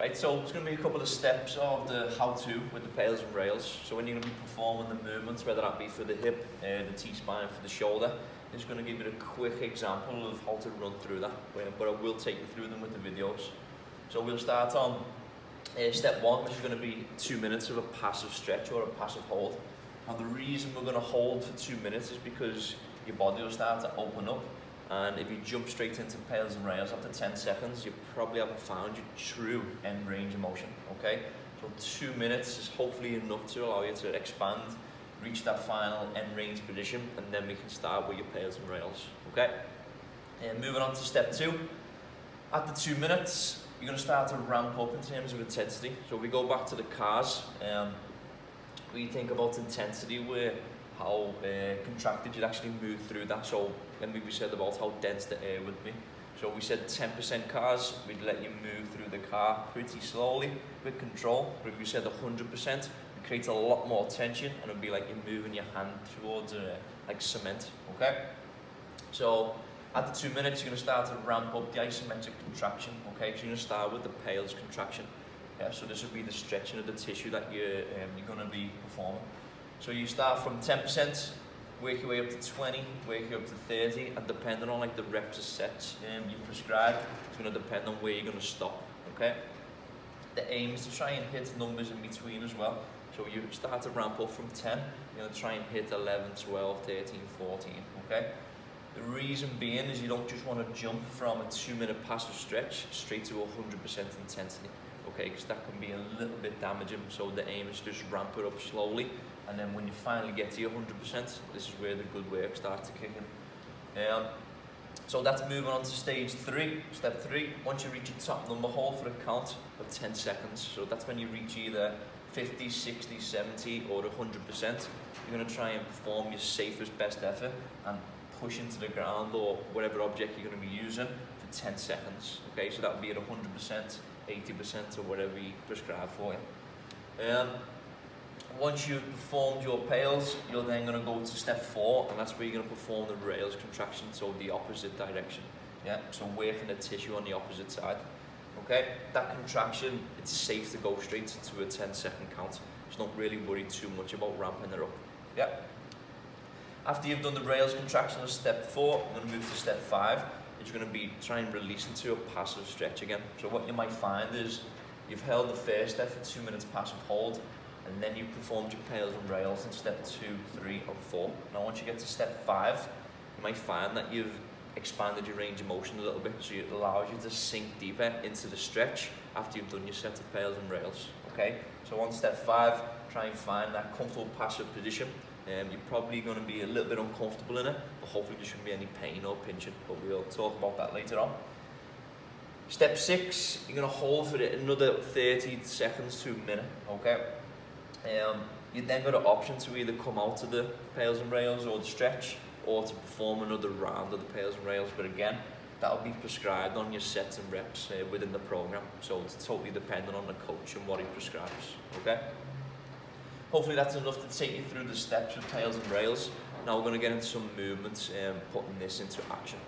Right, so it's going to be a couple of steps of the how-to with the pails and rails. So when you're going to be performing the movements, whether that be for the hip, the T-spine, for the shoulder, it's going to give you a quick example of how to run through that, but I will take you through them with the videos. So we'll start on step 1, which is going to be 2 minutes of a passive stretch or a passive hold. Now the reason we're going to hold for 2 minutes is because your body will start to open up, and if you jump straight into pails and rails after 10 seconds, you probably haven't found your true end range of motion, okay? So 2 minutes is hopefully enough to allow you to expand, reach that final end range position, and then we can start with your pails and rails, okay? And moving on to step 2, at the 2 minutes, you're going to start to ramp up in terms of intensity. So if we go back to the cars, we think about intensity where how contracted you'd actually move through that. So when we said about how dense the air would be, so we said 10% cars, we'd let you move through the car pretty slowly with control. But if we said 100%, it creates a lot more tension, and it'd be like you're moving your hand towards like cement, okay? So at the 2 minutes, you're going to start to ramp up the isometric contraction, okay? So you're going to start with the pails contraction. Yeah, so this will be the stretching of the tissue that you're going to be performing. So you start from 10%, work your way up to 20, work your way up to 30, and depending on like the reps or sets you prescribe, it's going to depend on where you're going to stop, okay? The aim is to try and hit numbers in between as well. So you start to ramp up from 10, you're going to try and hit 11, 12, 13, 14, okay? The reason being is you don't just want to jump from a 2 minute passive stretch straight to 100% intensity, okay? Because that can be a little bit damaging. So the aim is just ramp it up slowly, and then when you finally get to your 100%, this is where the good work starts to kick in. So that's moving on to stage 3, step 3. Once you reach your top number, hold for a count of 10 seconds. So that's when you reach either 50, 60, 70 or 100%. You're going to try and perform your safest, best effort and push into the ground or whatever object you're going to be using for 10 seconds. Okay, so that would be at 100%, 80% or whatever you prescribe for you. Once you've performed your pails, you're then going to go to step 4, and that's where you're going to perform the rails contraction, so the opposite direction. Yeah, so working the tissue on the opposite side. Okay, that contraction, it's safe to go straight into a 10-second count. So don't really worry too much about ramping it up. Yeah. After you've done the rails contraction of step 4, I'm going to move to step 5. It's going to be try and release into a passive stretch again. So what you might find is you've held the first step for 2 minutes passive hold, and then you performed your pails and rails in step 2, 3, or 4. Now once you get to step 5, you might find that you've expanded your range of motion a little bit, so it allows you to sink deeper into the stretch after you've done your set of pails and rails. Okay, so on step 5, try and find that comfortable passive position. You're probably going to be a little bit uncomfortable in it, but hopefully there shouldn't be any pain or pinching, but we'll talk about that later on. Step 6, you're going to hold for another 30 seconds to a minute, okay? You then got an option to either come out of the pails and rails or the stretch, or to perform another round of the pails and rails, but again, that will be prescribed on your sets and reps within the program, so it's totally dependent on the coach and what he prescribes, okay? Hopefully that's enough to take you through the steps with pails and rails. Now we're going to get into some movements, putting this into action.